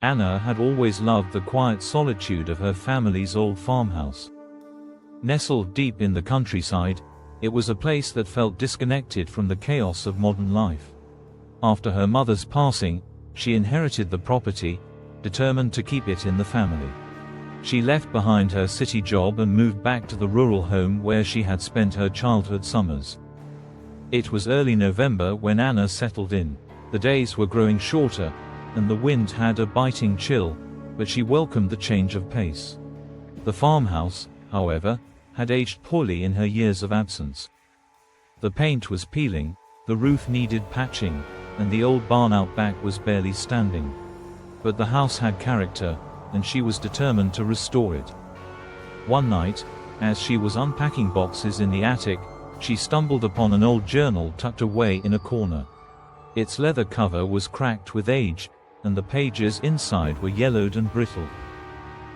Anna had always loved the quiet solitude of her family's old farmhouse. Nestled deep in the countryside, it was a place that felt disconnected from the chaos of modern life. After her mother's passing, she inherited the property, determined to keep it in the family. She left behind her city job and moved back to the rural home where she had spent her childhood summers. It was early November when Anna settled in. The days were growing shorter, and the wind had a biting chill, but she welcomed the change of pace. The farmhouse, however, had aged poorly in her years of absence. The paint was peeling, the roof needed patching, and the old barn out back was barely standing. But the house had character, and she was determined to restore it. One night, as she was unpacking boxes in the attic, she stumbled upon an old journal tucked away in a corner. Its leather cover was cracked with age, and the pages inside were yellowed and brittle.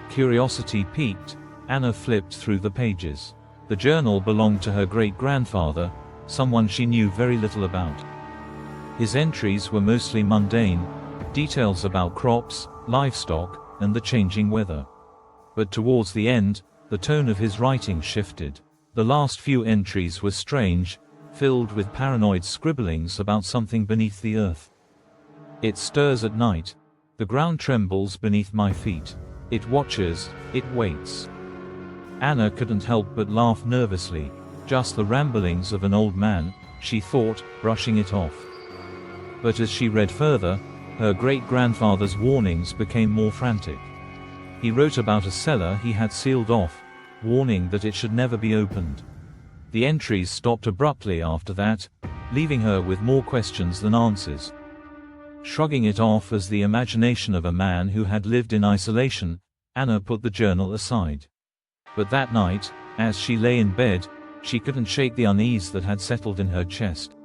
Curiosity piqued, Anna flipped through the pages. The journal belonged to her great-grandfather, someone she knew very little about. His entries were mostly mundane, details about crops, livestock, and the changing weather. But towards the end, the tone of his writing shifted. The last few entries were strange, filled with paranoid scribblings about something beneath the earth. It stirs at night. The ground trembles beneath my feet. It watches, it waits. Anna couldn't help but laugh nervously. Just the ramblings of an old man, she thought, brushing it off. But as she read further, her great-grandfather's warnings became more frantic. He wrote about a cellar he had sealed off, warning that it should never be opened. The entries stopped abruptly after that, leaving her with more questions than answers. Shrugging it off as the imagination of a man who had lived in isolation, Anna put the journal aside. But that night, as she lay in bed, she couldn't shake the unease that had settled in her chest.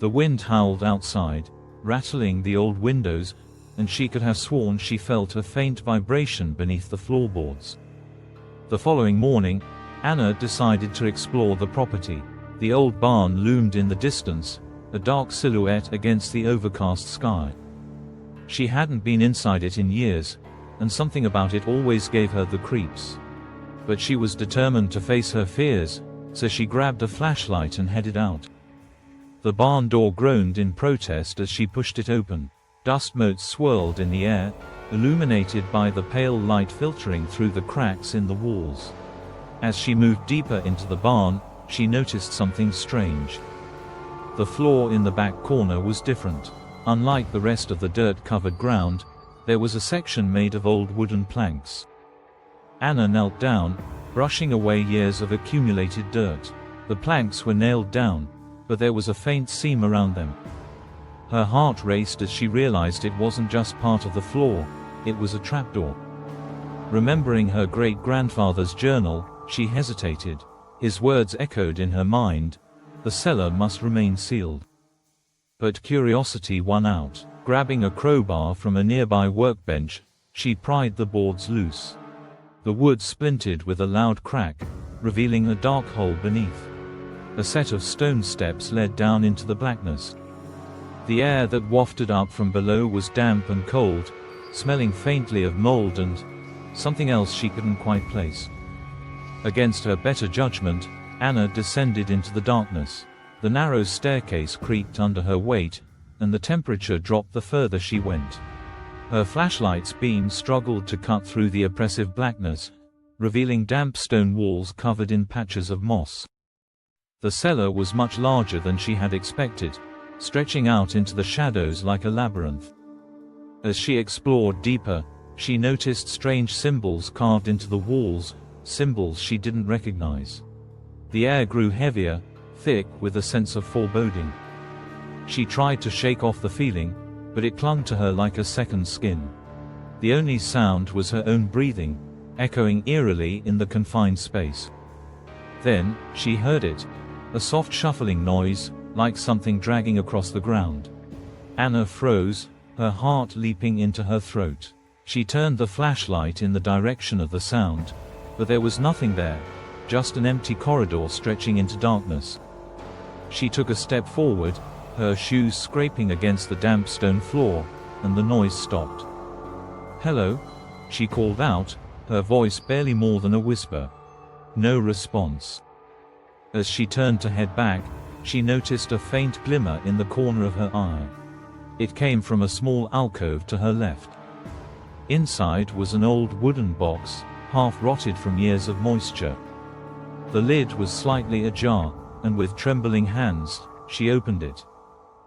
The wind howled outside, rattling the old windows, and she could have sworn she felt a faint vibration beneath the floorboards. The following morning, Anna decided to explore the property. The old barn loomed in the distance, a dark silhouette against the overcast sky. She hadn't been inside it in years, and something about it always gave her the creeps. But she was determined to face her fears, so she grabbed a flashlight and headed out. The barn door groaned in protest as she pushed it open. Dust motes swirled in the air, illuminated by the pale light filtering through the cracks in the walls. As she moved deeper into the barn, she noticed something strange. The floor in the back corner was different. Unlike the rest of the dirt-covered ground, there was a section made of old wooden planks. Anna knelt down, brushing away years of accumulated dirt. The planks were nailed down, but there was a faint seam around them. Her heart raced as she realized it wasn't just part of the floor, it was a trapdoor. Remembering her great-grandfather's journal, she hesitated. His words echoed in her mind, the cellar must remain sealed. But curiosity won out. Grabbing a crowbar from a nearby workbench, she pried the boards loose. The wood splintered with a loud crack, revealing a dark hole beneath. A set of stone steps led down into the blackness. The air that wafted up from below was damp and cold, smelling faintly of mold and something else she couldn't quite place. Against her better judgment, Anna descended into the darkness. The narrow staircase creaked under her weight, and the temperature dropped the further she went. Her flashlight's beam struggled to cut through the oppressive blackness, revealing damp stone walls covered in patches of moss. The cellar was much larger than she had expected, stretching out into the shadows like a labyrinth. As she explored deeper, she noticed strange symbols carved into the walls, symbols she didn't recognize. The air grew heavier, thick with a sense of foreboding. She tried to shake off the feeling, but it clung to her like a second skin. The only sound was her own breathing, echoing eerily in the confined space. Then, she heard it, a soft shuffling noise, like something dragging across the ground. Anna froze, her heart leaping into her throat. She turned the flashlight in the direction of the sound, but there was nothing there, just an empty corridor stretching into darkness. She took a step forward, her shoes scraping against the damp stone floor, and the noise stopped. "Hello?" she called out, her voice barely more than a whisper. No response. As she turned to head back, she noticed a faint glimmer in the corner of her eye. It came from a small alcove to her left. Inside was an old wooden box, half rotted from years of moisture. The lid was slightly ajar, and with trembling hands, she opened it.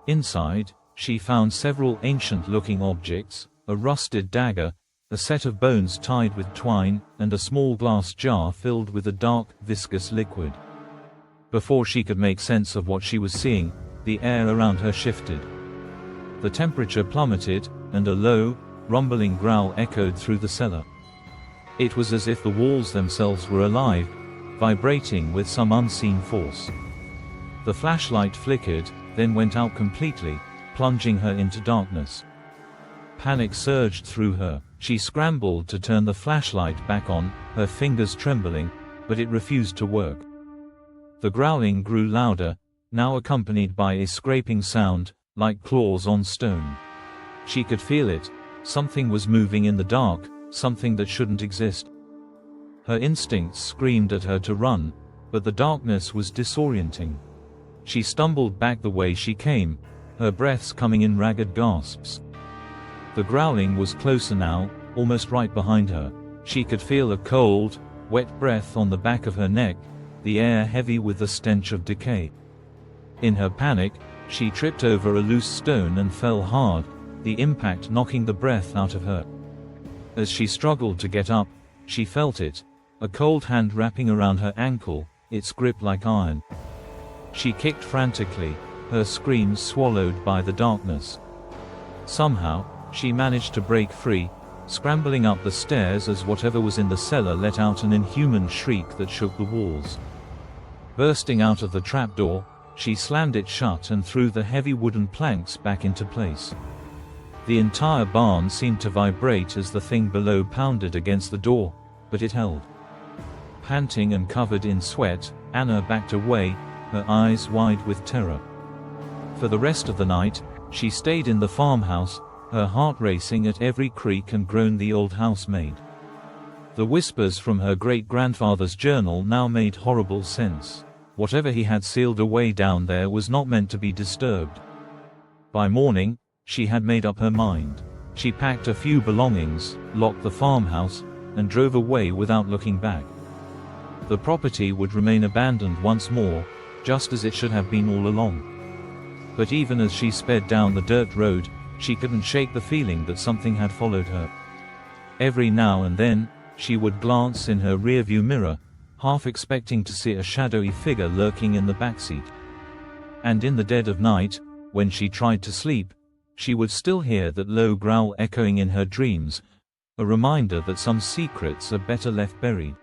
Inside, she found several ancient-looking objects, a rusted dagger, a set of bones tied with twine, and a small glass jar filled with a dark, viscous liquid. Before she could make sense of what she was seeing, the air around her shifted. The temperature plummeted, and a low, rumbling growl echoed through the cellar. It was as if the walls themselves were alive, vibrating with some unseen force. The flashlight flickered, then went out completely, plunging her into darkness. Panic surged through her. She scrambled to turn the flashlight back on, her fingers trembling, but it refused to work. The growling grew louder, now accompanied by a scraping sound, like claws on stone. She could feel it. Something was moving in the dark, something that shouldn't exist. Her instincts screamed at her to run, but the darkness was disorienting. She stumbled back the way she came, her breaths coming in ragged gasps. The growling was closer now, almost right behind her. She could feel a cold, wet breath on the back of her neck, the air heavy with the stench of decay. In her panic, she tripped over a loose stone and fell hard, the impact knocking the breath out of her. As she struggled to get up, she felt it, a cold hand wrapping around her ankle, its grip like iron. She kicked frantically, her screams swallowed by the darkness. Somehow, she managed to break free, scrambling up the stairs as whatever was in the cellar let out an inhuman shriek that shook the walls. Bursting out of the trapdoor, she slammed it shut and threw the heavy wooden planks back into place. The entire barn seemed to vibrate as the thing below pounded against the door, but it held. Panting and covered in sweat, Anna backed away, her eyes wide with terror. For the rest of the night, she stayed in the farmhouse, her heart racing at every creak and groan the old housemaid. The whispers from her great-grandfather's journal now made horrible sense. Whatever he had sealed away down there was not meant to be disturbed. By morning, she had made up her mind. She packed a few belongings, locked the farmhouse, and drove away without looking back. The property would remain abandoned once more, just as it should have been all along. But even as she sped down the dirt road, she couldn't shake the feeling that something had followed her. Every now and then, she would glance in her rearview mirror, half expecting to see a shadowy figure lurking in the backseat. And in the dead of night, when she tried to sleep, she would still hear that low growl echoing in her dreams, a reminder that some secrets are better left buried.